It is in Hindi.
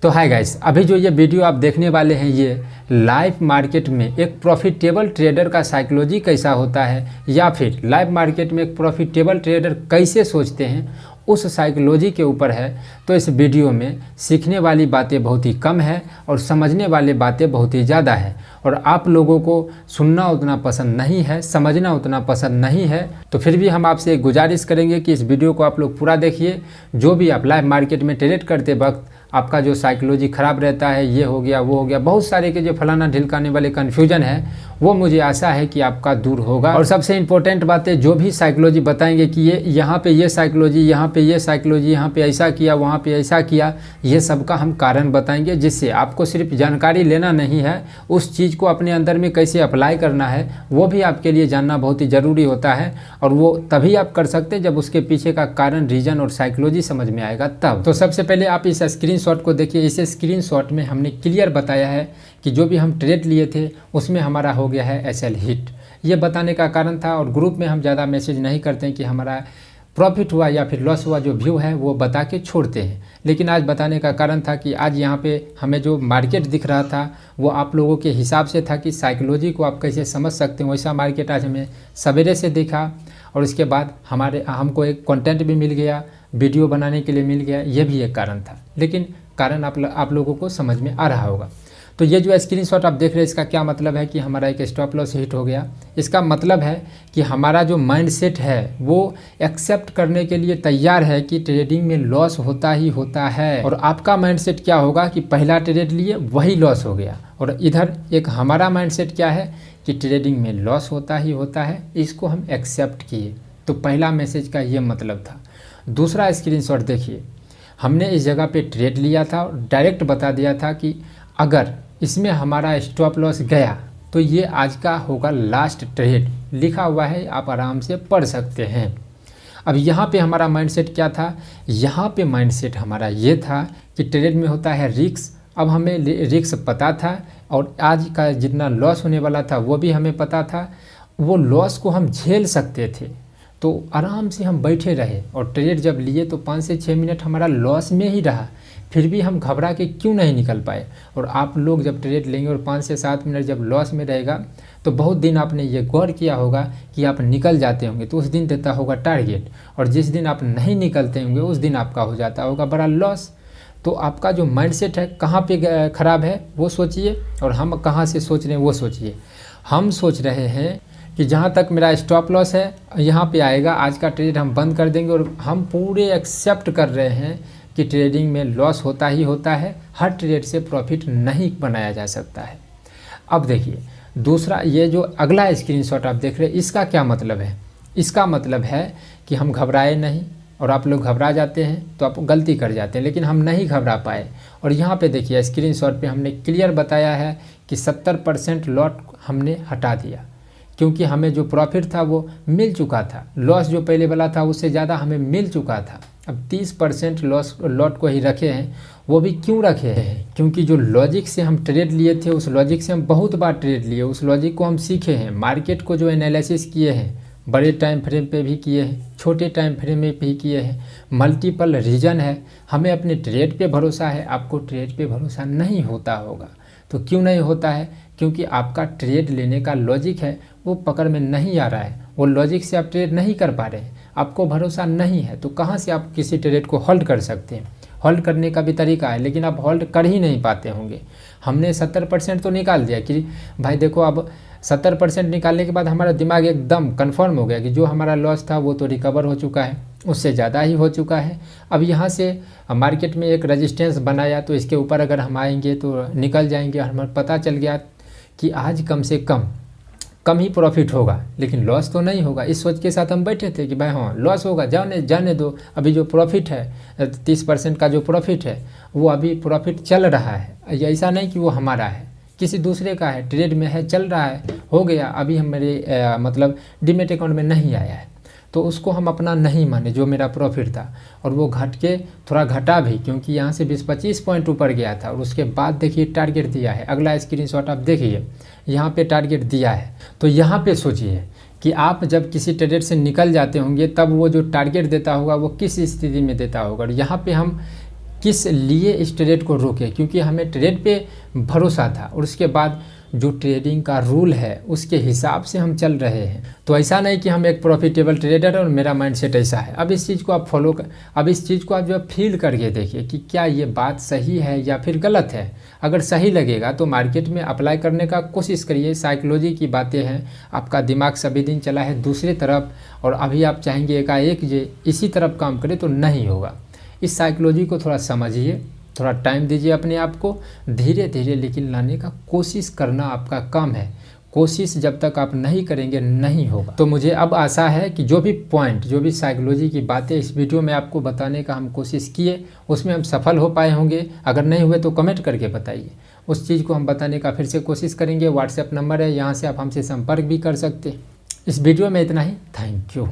तो हाय गाइस, अभी जो ये वीडियो आप देखने वाले हैं ये लाइव मार्केट में एक प्रॉफिटेबल ट्रेडर का साइकोलॉजी कैसा होता है या फिर लाइव मार्केट में एक प्रॉफिटेबल ट्रेडर कैसे सोचते हैं उस साइकोलॉजी के ऊपर है। तो इस वीडियो में सीखने वाली बातें बहुत ही कम है और समझने वाली बातें बहुत ही ज़्यादा है और आप लोगों को सुनना उतना पसंद नहीं है, समझना उतना पसंद नहीं है। तो फिर भी हम आपसे गुजारिश करेंगे कि इस वीडियो को आप लोग पूरा देखिए। जो भी आप लाइव मार्केट में ट्रेड करते वक्त आपका जो साइकोलॉजी ख़राब रहता है, ये हो गया वो हो गया, बहुत सारे के जो फलाना ढिलकाने वाले कन्फ्यूजन है वो मुझे आशा है कि आपका दूर होगा। और सबसे इम्पोर्टेंट बात है, जो भी साइकोलॉजी बताएंगे कि ये यहाँ पे ये साइकोलॉजी, यहाँ पे ये साइकोलॉजी, यहाँ पे ऐसा किया, वहाँ पे ऐसा किया, ये सब का हम कारण बताएंगे, जिससे आपको सिर्फ जानकारी लेना नहीं है, उस चीज़ को अपने अंदर में कैसे अप्लाई करना है वो भी आपके लिए जानना बहुत ही ज़रूरी होता है। और वो तभी आप कर सकते हैं जब उसके पीछे का कारण, रीज़न और साइकोलॉजी समझ में आएगा तब। तो सबसे पहले आप इस स्क्रीनशॉट को देखिए। इस स्क्रीनशॉट में हमने क्लियर बताया है कि जो भी हम ट्रेड लिए थे उसमें हमारा हो गया है एसएल हिट। ये बताने का कारण था। और ग्रुप में हम ज़्यादा मैसेज नहीं करते हैं कि हमारा प्रॉफिट हुआ या फिर लॉस हुआ, जो व्यू है वो बता के छोड़ते हैं। लेकिन आज बताने का कारण था कि आज यहाँ पे हमें जो मार्केट दिख रहा था वो आप लोगों के हिसाब से था कि साइकोलॉजी को आप कैसे समझ सकते हैं। वैसा मार्केट आज हमें सवेरे से दिखा और इसके बाद हमको एक कंटेंट भी मिल गया, वीडियो बनाने के लिए मिल गया। ये भी एक कारण था, लेकिन कारण आप लोगों को समझ में आ रहा होगा। तो ये जो स्क्रीनशॉट आप देख रहे हैं इसका क्या मतलब है कि हमारा एक स्टॉप लॉस हिट हो गया। इसका मतलब है कि हमारा जो माइंडसेट है वो एक्सेप्ट करने के लिए तैयार है कि ट्रेडिंग में लॉस होता ही होता है। और आपका माइंडसेट क्या होगा कि पहला ट्रेड लिए वही लॉस हो गया। और इधर एक हमारा माइंडसेट क्या है कि ट्रेडिंग में लॉस होता ही होता है, इसको हम एक्सेप्ट किए। तो पहला मैसेज का ये मतलब था। दूसरा स्क्रीनशॉट देखिए, हमने इस जगह पे ट्रेड लिया था और डायरेक्ट बता दिया था कि अगर इसमें हमारा स्टॉप लॉस गया तो ये आज का होगा लास्ट ट्रेड। लिखा हुआ है, आप आराम से पढ़ सकते हैं। अब यहाँ पे हमारा माइंडसेट क्या था, यहाँ पे माइंडसेट हमारा ये था कि ट्रेड में होता है रिस्क। अब हमें रिस्क पता था और आज का जितना लॉस होने वाला था वो भी हमें पता था। वो लॉस को हम झेल सकते थे, तो आराम से हम बैठे रहे और ट्रेड जब लिए तो 5 से 6 मिनट हमारा लॉस में ही रहा। फिर भी हम घबरा के क्यों नहीं निकल पाए। और आप लोग जब ट्रेड लेंगे और 5 से 7 मिनट जब लॉस में रहेगा तो बहुत दिन आपने ये गौर किया होगा कि आप निकल जाते होंगे तो उस दिन देता होगा टारगेट, और जिस दिन आप नहीं निकलते होंगे उस दिन आपका हो जाता होगा बड़ा लॉस। तो आपका जो माइंडसेट है कहाँ पे ख़राब है वो सोचिए, और हम कहाँ से सोच रहे हैं वो सोचिए। हम सोच रहे हैं कि जहाँ तक मेरा स्टॉप लॉस है यहाँ पे आएगा, आज का ट्रेड हम बंद कर देंगे। और हम पूरे एक्सेप्ट कर रहे हैं कि ट्रेडिंग में लॉस होता ही होता है, हर ट्रेड से प्रॉफिट नहीं बनाया जा सकता है। अब देखिए दूसरा, ये जो अगला स्क्रीनशॉट आप देख रहे हैं इसका क्या मतलब है। इसका मतलब है कि हम घबराए नहीं, और आप लोग घबरा जाते हैं तो आप गलती कर जाते हैं, लेकिन हम नहीं घबरा पाए। और यहाँ पे देखिए स्क्रीनशॉट पे हमने क्लियर बताया है कि 70% लॉट हमने हटा दिया, क्योंकि हमें जो प्रॉफिट था वो मिल चुका था। लॉस जो पहले वाला था उससे ज़्यादा हमें मिल चुका था। अब 30% लॉट को ही रखे हैं। वो भी क्यों रखे हैं, क्योंकि जो लॉजिक से हम ट्रेड लिए थे उस लॉजिक से हम बहुत बार ट्रेड लिए, उस लॉजिक को हम सीखे हैं। मार्केट को जो एनालिसिस किए हैं, बड़े टाइम फ्रेम पे भी किए हैं, छोटे टाइम फ्रेम में भी किए हैं। मल्टीपल रीजन है, हमें अपने ट्रेड पे भरोसा है, आपको ट्रेड पे भरोसा नहीं होता होगा। तो क्यों नहीं होता है, क्योंकि आपका ट्रेड लेने का लॉजिक है वो पकड़ में नहीं आ रहा है। वो लॉजिक से आप ट्रेड नहीं कर पा रहे हैं, आपको भरोसा नहीं है, तो कहाँ से आप किसी ट्रेड को होल्ड कर सकते हैं। होल्ड करने का भी तरीका है, लेकिन आप होल्ड कर ही नहीं पाते होंगे। हमने 70% तो निकाल दिया कि भाई देखो, अब 70% निकालने के बाद हमारा दिमाग एकदम कंफर्म हो गया कि जो हमारा लॉस था वो तो रिकवर हो चुका है, उससे ज़्यादा ही हो चुका है। अब यहाँ से मार्केट में एक रेजिस्टेंस बनाया तो इसके ऊपर अगर हम आएंगे तो निकल जाएंगे। हमें पता चल गया कि आज कम से कम ही प्रॉफिट होगा, लेकिन लॉस तो नहीं होगा। इस सोच के साथ हम बैठे थे कि भाई हाँ लॉस होगा, जाने दो। अभी जो प्रॉफिट है 30% का जो प्रॉफिट है वो अभी प्रॉफिट चल रहा है। ऐसा नहीं कि वो हमारा है, किसी दूसरे का है, ट्रेड में है, चल रहा है, हो गया। अभी हम मेरे मतलब डीमेट अकाउंट में नहीं आया है, तो उसको हम अपना नहीं माने जो मेरा प्रॉफिट था। और वो घट के थोड़ा घटा भी, क्योंकि यहाँ से 20-25 पॉइंट ऊपर गया था। और उसके बाद देखिए टारगेट दिया है। अगला स्क्रीनशॉट आप देखिए, यहाँ पे टारगेट दिया है। तो यहाँ पे सोचिए कि आप जब किसी ट्रेड से निकल जाते होंगे तब वो जो टारगेट देता होगा वो किस स्थिति में देता होगा। और यहाँ पे हम किस लिए इस ट्रेड को रोके, क्योंकि हमें ट्रेड पे भरोसा था और उसके बाद जो ट्रेडिंग का रूल है उसके हिसाब से हम चल रहे हैं। तो ऐसा नहीं कि हम एक प्रॉफिटेबल ट्रेडर और मेरा माइंडसेट ऐसा है। अब इस चीज़ को आप फॉलो कर, अब इस चीज़ को आप जो फील करके देखिए कि क्या ये बात सही है या फिर गलत है। अगर सही लगेगा तो मार्केट में अप्लाई करने का कोशिश करिए। साइकोलॉजी की बातें हैं, आपका दिमाग सभी दिन चला है दूसरी तरफ और अभी आप चाहेंगे एकाएक ये इसी तरफ काम करे तो नहीं होगा। इस साइकोलॉजी को थोड़ा समझिए, थोड़ा टाइम दीजिए अपने आप को, धीरे धीरे लेकिन लाने का कोशिश करना आपका काम है। कोशिश जब तक आप नहीं करेंगे नहीं होगा। तो मुझे अब आशा है कि जो भी पॉइंट, जो भी साइकोलॉजी की बातें इस वीडियो में आपको बताने का हम कोशिश किए उसमें हम सफल हो पाए होंगे। अगर नहीं हुए तो कमेंट करके बताइए, उस चीज़ को हम बताने का फिर से कोशिश करेंगे। व्हाट्सएप नंबर है, यहाँ से आप हमसे संपर्क भी कर सकते हैं। इस वीडियो में इतना ही। Thank you.